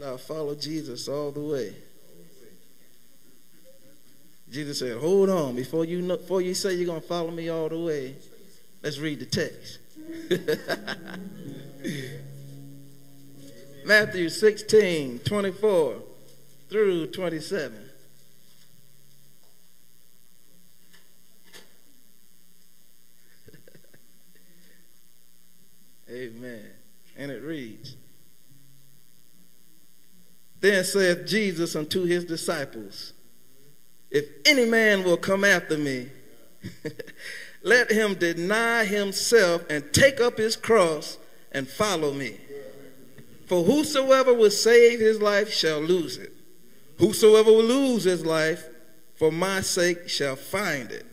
I'll follow Jesus all the way. Jesus said, hold on, before you say you're going to follow me all the way, let's read the text. Matthew 16:24 through 27. Amen. And it reads, Then saith Jesus unto his disciples, If any man will come after me, let him deny himself and take up his cross and follow me. For whosoever will save his life shall lose it. Whosoever will lose his life for my sake shall find it.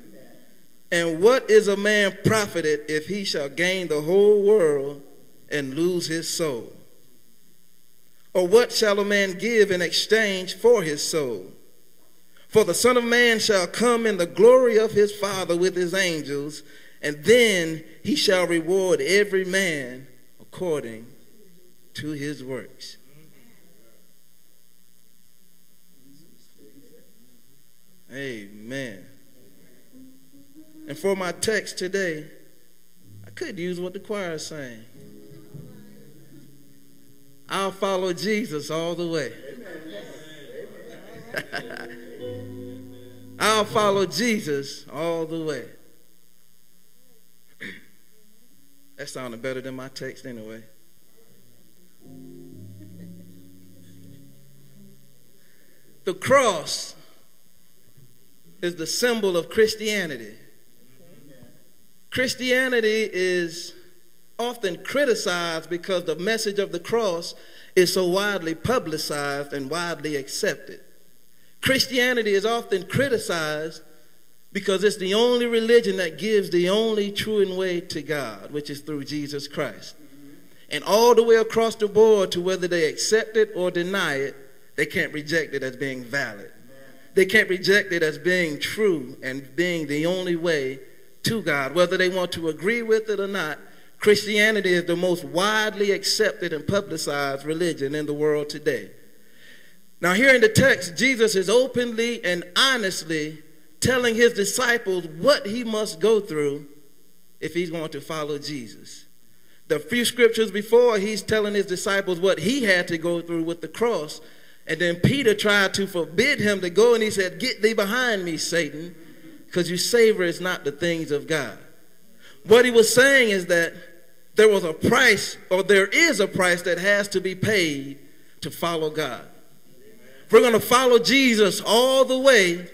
And what is a man profited if he shall gain the whole world and lose his soul? Or what shall a man give in exchange for his soul? For the Son of Man shall come in the glory of his Father with his angels, and then he shall reward every man according to his works. Amen. And for my text today, I could use what the choir is saying. I'll follow Jesus all the way. I'll follow Jesus all the way. That sounded better than my text anyway. The cross is the symbol of Christianity. Christianity is often criticized because the message of the cross is so widely publicized and widely accepted. Christianity is often criticized because it's the only religion that gives the only true and way to God, which is through Jesus Christ. And all the way across the board, to whether they accept it or deny it, they can't reject it as being valid. They can't reject it as being true and being the only way to God. Whether they want to agree with it or not, Christianity is the most widely accepted and publicized religion in the world today. Now, here in the text, Jesus is openly and honestly telling his disciples what he must go through if he's going to follow Jesus. The few scriptures before, he's telling his disciples what he had to go through with the cross. And then Peter tried to forbid him to go, and he said, Get thee behind me, Satan, because you savor is not the things of God. What he was saying is that there was a price, or there is a price that has to be paid to follow God. If we're going to follow Jesus all the way,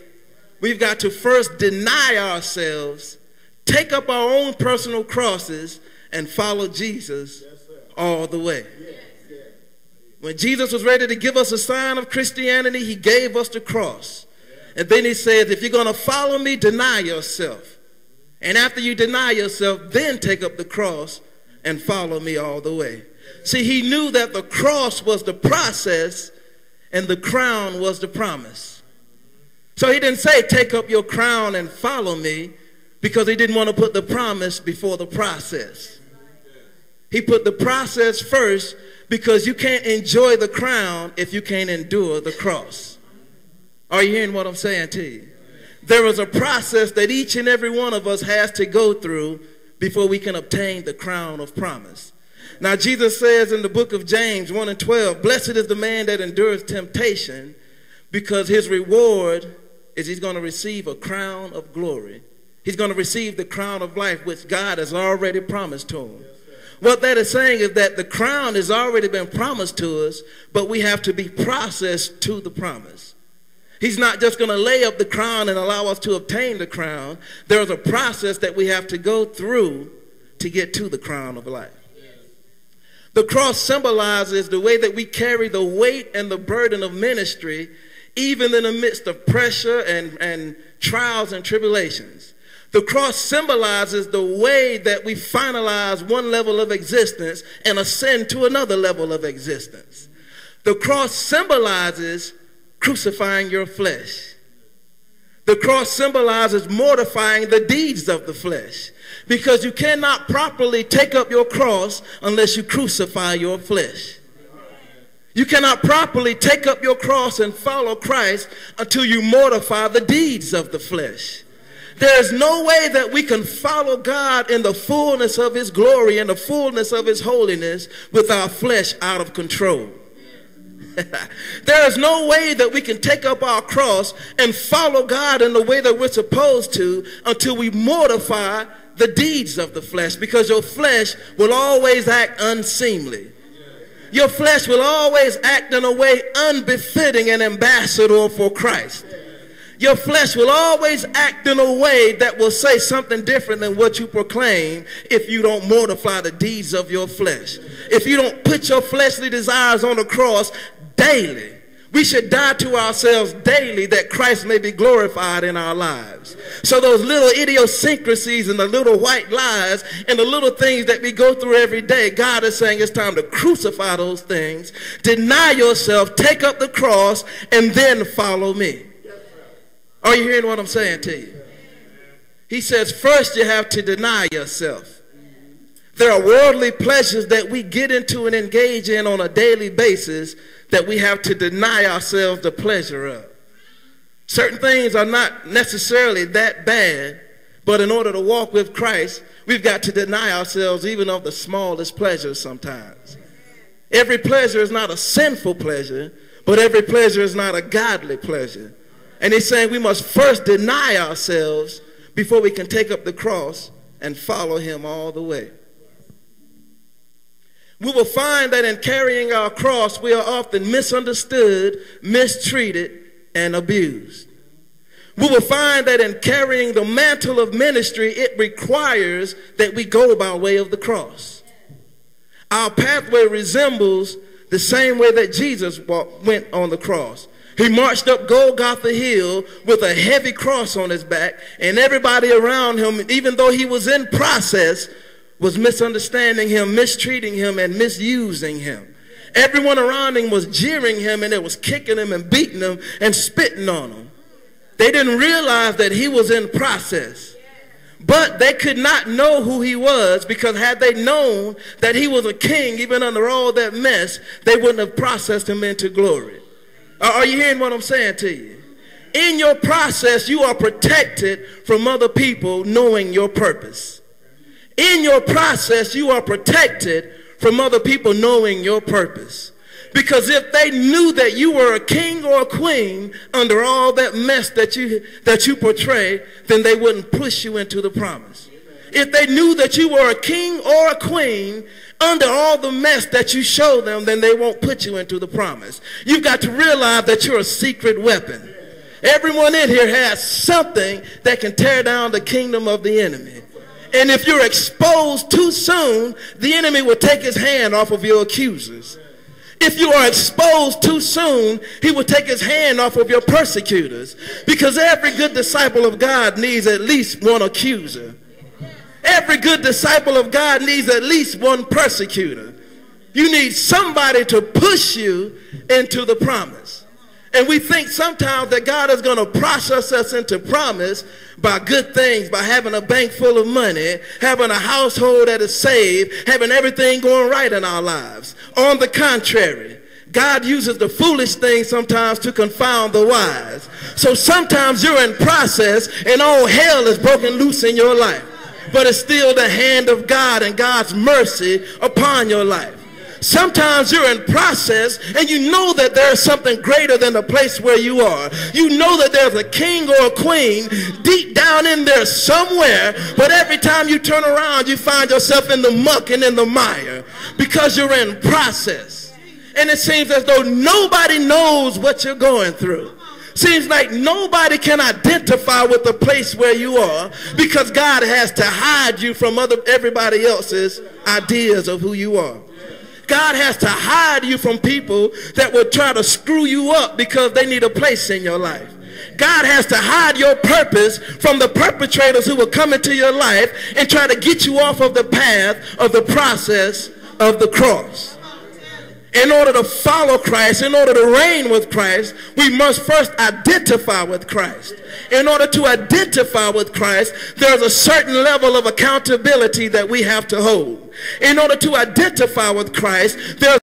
we've got to first deny ourselves, take up our own personal crosses, and follow Jesus all the way. When Jesus was ready to give us a sign of Christianity, he gave us the cross. And then he said, if you're going to follow me, deny yourself. And after you deny yourself, then take up the cross and follow me all the way. See, he knew that the cross was the process and the crown was the promise. So he didn't say, take up your crown and follow me, because he didn't want to put the promise before the process. He put the process first, because you can't enjoy the crown if you can't endure the cross. Are you hearing what I'm saying to you? There is a process that each and every one of us has to go through before we can obtain the crown of promise. Now, Jesus says in the book of James 1:12, Blessed is the man that endures temptation, because his reward is he's going to receive a crown of glory. He's going to receive the crown of life, which God has already promised to him. What that is saying is that the crown has already been promised to us, but we have to be processed to the promise. He's not just going to lay up the crown and allow us to obtain the crown. There's a process that we have to go through to get to the crown of life. The cross symbolizes the way that we carry the weight and the burden of ministry, even in the midst of pressure and trials and tribulations. The cross symbolizes the way that we finalize one level of existence and ascend to another level of existence. The cross symbolizes crucifying your flesh. The cross symbolizes mortifying the deeds of the flesh, because you cannot properly take up your cross unless you crucify your flesh. You cannot properly take up your cross and follow Christ until you mortify the deeds of the flesh. There is no way that we can follow God in the fullness of his glory and the fullness of his holiness with our flesh out of control. There is no way that we can take up our cross and follow God in the way that we're supposed to until we mortify the deeds of the flesh, because your flesh will always act unseemly. Your flesh will always act in a way unbefitting an ambassador for Christ. Your flesh will always act in a way that will say something different than what you proclaim if you don't mortify the deeds of your flesh. If you don't put your fleshly desires on the cross daily. We should die to ourselves daily that Christ may be glorified in our lives. So those little idiosyncrasies and the little white lies and the little things that we go through every day, God is saying it's time to crucify those things, deny yourself, take up the cross, and then follow me. Are you hearing what I'm saying to you? He says first you have to deny yourself. There are worldly pleasures that we get into and engage in on a daily basis that we have to deny ourselves the pleasure of. Certain things are not necessarily that bad, but in order to walk with Christ, we've got to deny ourselves even of the smallest pleasures sometimes. Every pleasure is not a sinful pleasure, but every pleasure is not a godly pleasure. And he's saying we must first deny ourselves before we can take up the cross and follow him all the way. We will find that in carrying our cross, we are often misunderstood, mistreated, and abused. We will find that in carrying the mantle of ministry, it requires that we go by way of the cross. Our pathway resembles the same way that Jesus went on the cross. He marched up Golgotha Hill with a heavy cross on his back, and everybody around him, even though he was in process, was misunderstanding him, mistreating him, and misusing him. Everyone around him was jeering him, and it was kicking him and beating him and spitting on him. They didn't realize that he was in process. But they could not know who he was, because had they known that he was a king, even under all that mess, they wouldn't have processed him into glory. Are you hearing what I'm saying to you? In your process, you are protected from other people knowing your purpose. In your process, you are protected from other people knowing your purpose. Because if they knew that you were a king or a queen under all that mess that you portray, then they wouldn't push you into the promise. If they knew that you were a king or a queen under all the mess that you show them, then they won't put you into the promise. You've got to realize that you're a secret weapon. Everyone in here has something that can tear down the kingdom of the enemy. And if you're exposed too soon, the enemy will take his hand off of your accusers. If you are exposed too soon, he will take his hand off of your persecutors. Because every good disciple of God needs at least one accuser. Every good disciple of God needs at least one persecutor. You need somebody to push you into the promise. And we think sometimes that God is going to process us into promise by good things, by having a bank full of money, having a household that is saved, having everything going right in our lives. On the contrary, God uses the foolish things sometimes to confound the wise. So sometimes you're in process and all hell is broken loose in your life. But it's still the hand of God and God's mercy upon your life. Sometimes you're in process and you know that there's something greater than the place where you are. You know that there's a king or a queen deep down in there somewhere, but every time you turn around you find yourself in the muck and in the mire because you're in process. And it seems as though nobody knows what you're going through. Seems like nobody can identify with the place where you are because God has to hide you from everybody else's ideas of who you are. God has to hide you from people that will try to screw you up because they need a place in your life. God has to hide your purpose from the perpetrators who will come into your life and try to get you off of the path of the process of the cross. In order to follow Christ, in order to reign with Christ, we must first identify with Christ. In order to identify with Christ, there's a certain level of accountability that we have to hold. In order to identify with Christ, there's